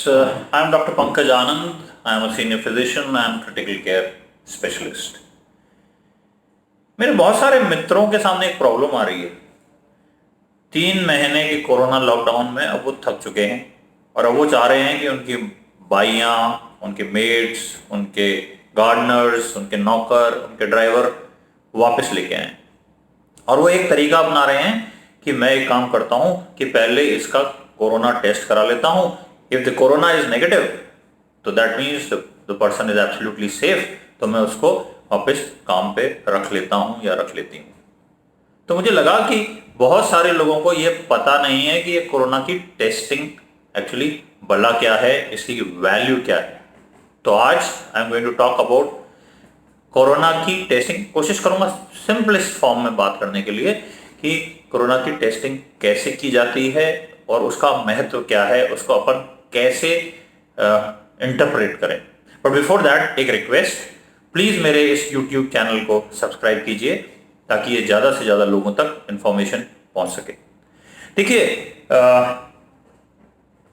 I am Dr. Pankaj Anand. I am a senior physician and critical care specialist. मेरे बहुत सारे मित्रों के सामने एक प्रॉब्लम आ रही है। 3 महीने के कोरोना लॉकडाउन में अब वो थक चुके हैं और अब वो चाह रहे हैं कि उनकी बाइयाँ, उनके मेड्स, उनके गार्डनर्स, उनके नौकर, उनके ड्राइवर वापस लेके आए। और वो एक तरीका अपना रहे हैं कि मैं एक काम करता हूं कि पहले इसका कोरोना टेस्ट करा लेता हूं। If the corona is negative तो that means the person is absolutely safe, तो मैं उसको वापस काम पे रख लेता हूं या रख लेती हूं। तो मुझे लगा कि बहुत सारे लोगों को ये पता नहीं है कि ये कोरोना की टेस्टिंग एक्चुअली भला क्या है, इसकी वैल्यू क्या है। तो आज I am going to talk about corona की टेस्टिंग। कोशिश करूंगा सिंपलेस्ट फॉर्म में बात करने के लिए कि कोरोना की टेस्टिंग कैसे की जाती है और उसका महत्व क्या है, उसको अपन कैसे इंटरप्रेट करें। बट बिफोर दैट एक रिक्वेस्ट, प्लीज मेरे इस YouTube चैनल को सब्सक्राइब कीजिए ताकि ये ज्यादा से ज्यादा लोगों तक इंफॉर्मेशन पहुंच सके। देखिए,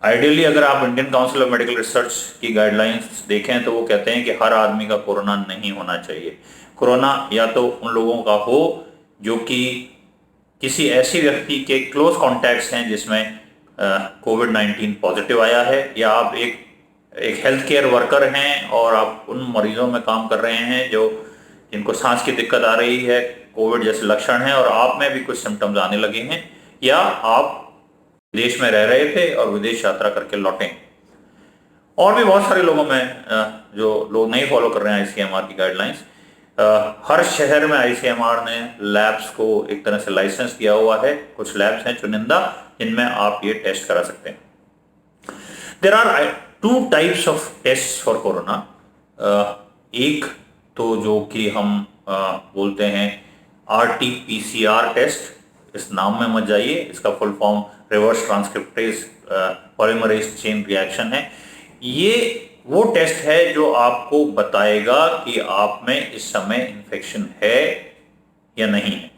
आइडियली अगर आप Indian council of medical research की गाइडलाइंस देखें तो वो कहते हैं कि हर आदमी का कोरोना नहीं होना चाहिए। कोरोना या तो उन लोगों का हो जो कि किसी ऐसी व्यक्ति के क्लोज कॉन्टैक्ट्स हैं जिसमें कोविड-19 पॉजिटिव आया है, या आप एक हेल्थ केयर वर्कर हैं और आप उन मरीजों में काम कर रहे हैं जिनको सांस की दिक्कत आ रही है, कोविड जैसे लक्षण हैं और आप में भी कुछ सिम्टम्स आने लगे हैं, या आप विदेश में रह रहे थे और विदेश यात्रा करके लौटे। और भी बहुत सारे लोगों में जो लोग नहीं फॉलो कर रहे हैं ICMR की गाइडलाइंस। हर शहर में ICMR ने लैब्स को एक तरह से लाइसेंस दिया हुआ है। कुछ लैब्स हैं चुनिंदा जिनमें आप ये टेस्ट करा सकते हैं। There are 2 types of test for corona. एक तो जो कि हम बोलते हैं RT-PCR टेस्ट। इस नाम में मत जाइए, इसका full form reverse transcriptase polymerase chain reaction है। ये वो टेस्ट है जो आपको बताएगा कि आप में इस समय इन्फेक्शन है या नहीं है।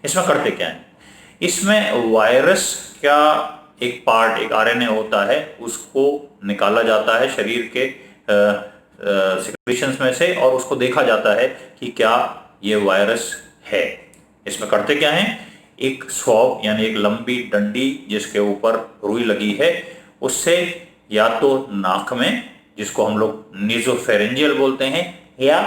इसमें करते क्या है, इसमें वायरस का एक पार्ट, एक RNA होता है, उसको निकाला जाता है शरीर के सिक्रीशंस में से और उसको देखा जाता है कि क्या ये वायरस है। इसमें करते क्या है, एक स्वॉब यानी एक लंबी डंडी जिसके ऊपर रुई लगी है, उससे या तो नाक में, जिसको हम लोग नेजोफेरेंजियल बोलते हैं, या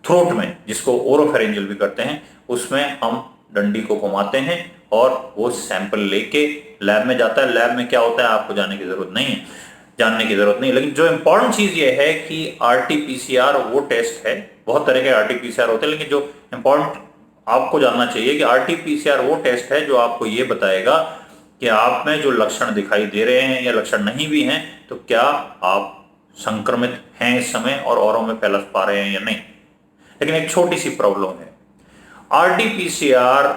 थ्रोट में जिसको ओरोफेरेंजियल भी करते हैं, उसमें हम डंडी को घुमाते हैं और वो सैंपल लेके लैब में जाता है। लैब में क्या होता है आपको जानने की जरूरत नहीं, लेकिन जो इंपॉर्टेंट चीज ये है कि RT-PCR वो टेस्ट है। बहुत तरह के RT-PCR होते हैं, लेकिन जो इंपॉर्टेंट आपको जानना चाहिए कि RT-PCR वो टेस्ट है जो आपको ये बताएगा कि आप में जो लक्षण दिखाई दे रहे हैं या लक्षण नहीं भी हैं तो क्या आप संक्रमित हैं इस समय और औरों में फैला पा रहे हैं या नहीं। लेकिन एक छोटी सी प्रॉब्लम है, RT-PCR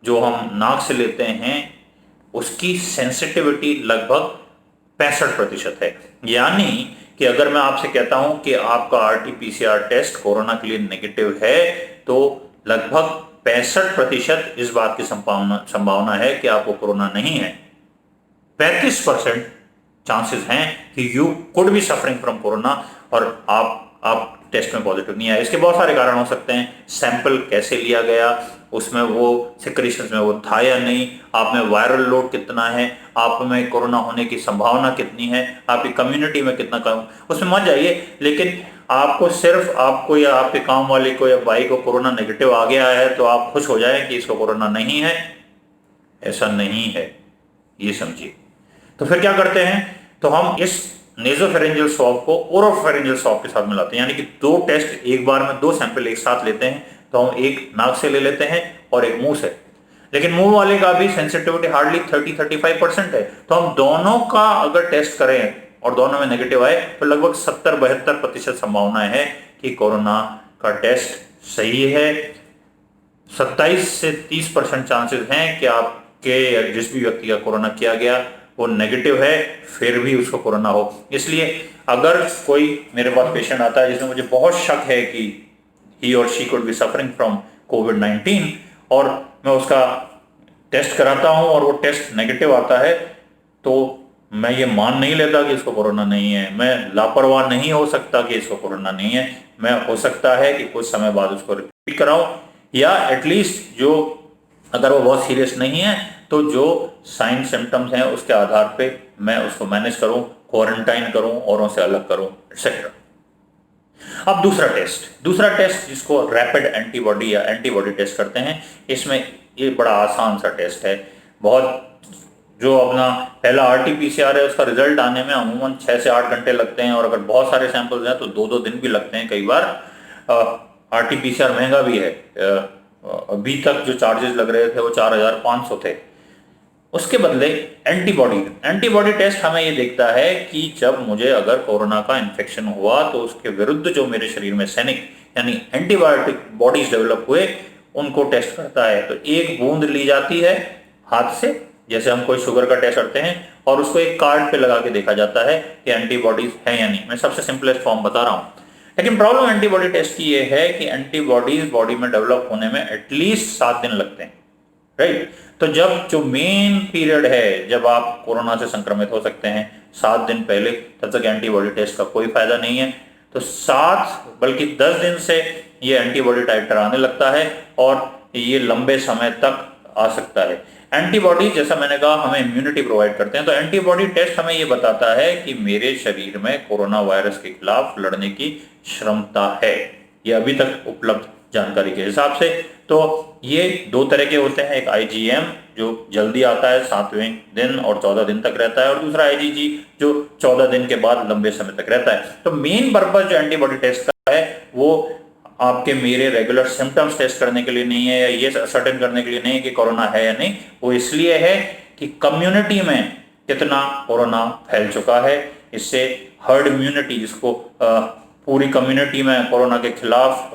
जो हम नाक से लेते हैं उसकी सेंसिटिविटी लगभग 65% है। यानी कि अगर मैं आपसे कहता हूं कि आपका RT-PCR टेस्ट कोरोना के लिए नेगेटिव है तो लगभग 65% इस बात की संभावना है कि आपको कोरोना नहीं है। 35% चांसेस हैं कि you could be suffering from corona और आप टेस्ट में पॉजिटिव नहीं आए। इसके बहुत सारे कारण हो सकते हैं। सैंपल कैसे लिया गया, उसमें वो सिक्रीशंस में वो था या नहीं, आप में वायरल लोड कितना है, आप में कोरोना होने की संभावना कितनी है, आपकी कम्युनिटी में कितना कम, उसमें मत जाइए। लेकिन आपको सिर्फ आपको या आपके काम वाले को या भाई को कोरोना नेगेटिव आ गया है तो आप खुश हो जाएं कि इसको कोरोना नहीं है, ऐसा नहीं है, ये समझिए। तो फिर क्या करते हैं, तो हम इस नेजोफेरेंजियल स्वॉब को ओरोफेरेंजियल स्वॉब के साथ मिलाते हैं। यानी कि 2 टेस्ट एक बार में, 2 सैंपल एक साथ लेते हैं। तो हम एक नाक से ले लेते हैं और एक मुंह से। लेकिन मुंह वाले का भी सेंसिटिविटी हार्डली 30-35% है। तो हम दोनों का अगर टेस्ट करें और दोनों में नेगेटिव आए तो लगभग 70-72% संभावना है कि कोरोना का टेस्ट सही है। 27 से 30% चांसेस हैं कि आपके या जिस भी व्यक्ति का कोरोना किया गया वो नेगेटिव है, फिर भी उसको कोरोना हो। इसलिए अगर कोई मेरे पास पेशेंट आता है जिसमें मुझे बहुत शक है कि he or she could be suffering from COVID-19 और मैं उसका टेस्ट कराता हूं और वो टेस्ट नेगेटिव आता है, तो मैं ये मान नहीं लेता कि इसको कोरोना नहीं है, मैं लापरवाह नहीं हो सकता कि इसको कोरोना नहीं है। मैं हो सकता है कि कुछ समय बाद उसको रिपीट कराऊं, या एटलीस्ट जो अगर वो बहुत सीरियस नहीं है तो जो साइन सिम्टम्स हैं उसके आधार पे मैं उसको मैनेज करूं, क्वारंटाइन करूं, औरों से अलग करूं, एक्सेट्रा। अब दूसरा टेस्ट जिसको रैपिड एंटीबॉडी या एंटीबॉडी टेस्ट करते हैं, इसमें ये बड़ा आसान सा टेस्ट है। बहुत जो अपना पहला आरटीपीसीआर है उसका रिजल्ट आने में अमूमन 6 से 8 घंटे लगते हैं, और अगर बहुत सारे सैंपल्स हैं तो 2-2 दिन भी लगते हैं कई बार। आरटीपीसीआर महंगा भी है। अभी तक जो चार्जेस लग रहे थे वो 4,500 थे। उसके बदले एंटीबॉडी टेस्ट हमें ये देखता है कि जब मुझे अगर कोरोना का इन्फेक्शन हुआ तो उसके विरुद्ध जो मेरे शरीर में सैनिक यानी एंटीबायोटिक बॉडीज डेवलप हुए उनको टेस्ट करता है। तो एक बूंद ली जाती है हाथ से, जैसे हम कोई शुगर का टेस्ट करते हैं, और उसको एक कार्ड पे लगा के देखा जाता है कि एंटीबॉडीज है या नहीं। मैं सबसे सिंपलेस्ट फॉर्म बता रहा हूं, लेकिन प्रॉब्लम एंटीबॉडी टेस्ट की ये है कि एंटीबॉडीज बॉडी में डेवलप होने में एटलीस्ट 7 दिन लगते हैं, राइट। तो जब जो मेन पीरियड है जब आप कोरोना से संक्रमित हो सकते हैं 7 दिन पहले, तब तक एंटीबॉडी टेस्ट का कोई फायदा नहीं है। तो 7 बल्कि 10 दिन से ये एंटीबॉडी टाइटर आने लगता है और ये लंबे समय तक आ सकता है। एंटीबॉडी जैसा मैंने कहा हमें इम्यूनिटी प्रोवाइड करते हैं, तो एंटीबॉडी टेस्ट हमें ये बताता है कि मेरे शरीर में कोरोना वायरस के खिलाफ लड़ने की क्षमता है, ये अभी तक उपलब्ध जानकारी के हिसाब से। तो ये 2 तरह के होते हैं, एक आईजीएम जो जल्दी आता है 7वें दिन और 14 दिन तक रहता है, और दूसरा आईजीजी जो 14 दिन के बाद लंबे समय तक रहता है। तो मेन पर्पज जो एंटीबॉडी टेस्ट का है वो आपके मेरे रेगुलर सिम्टम्स टेस्ट करने के लिए नहीं है, या ये सर्टेन करने के लिए नहीं है कि कोरोना है या नहीं। वो इसलिए है कि कम्युनिटी में कितना कोरोना फैल चुका है। इससे हर्ड इम्यूनिटी, जिसको पूरी कम्युनिटी में कोरोना के खिलाफ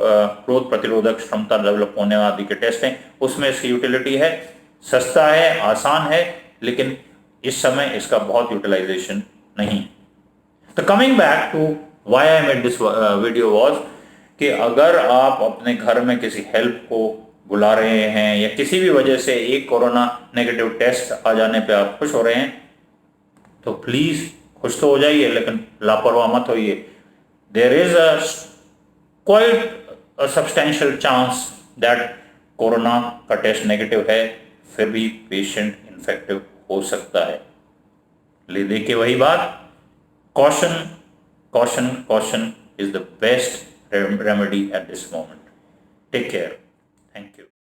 रोग प्रतिरोधक क्षमता डेवलप होने आदि के टेस्ट हैं, उसमें इसकी यूटिलिटी है। सस्ता है, आसान है, लेकिन इस समय इसका बहुत यूटिलाइजेशन नहीं। तो coming back to why I made this video was कि अगर आप अपने घर में किसी हेल्प को बुला रहे हैं या किसी भी वजह से एक कोरोना नेगेटिव टेस्ट आ जाने पे आप खुश हो रहे हैं, तो प्लीज खुश तो हो जाइए, लेकिन लापरवाह मत होइए। There is a quite a substantial chance that corona का टेस्ट नेगेटिव है, फिर भी पेशेंट इन्फेक्टिव हो सकता है। ले देखिए वही बात, caution, caution, caution is the best remedy at this moment. Take care. Thank you.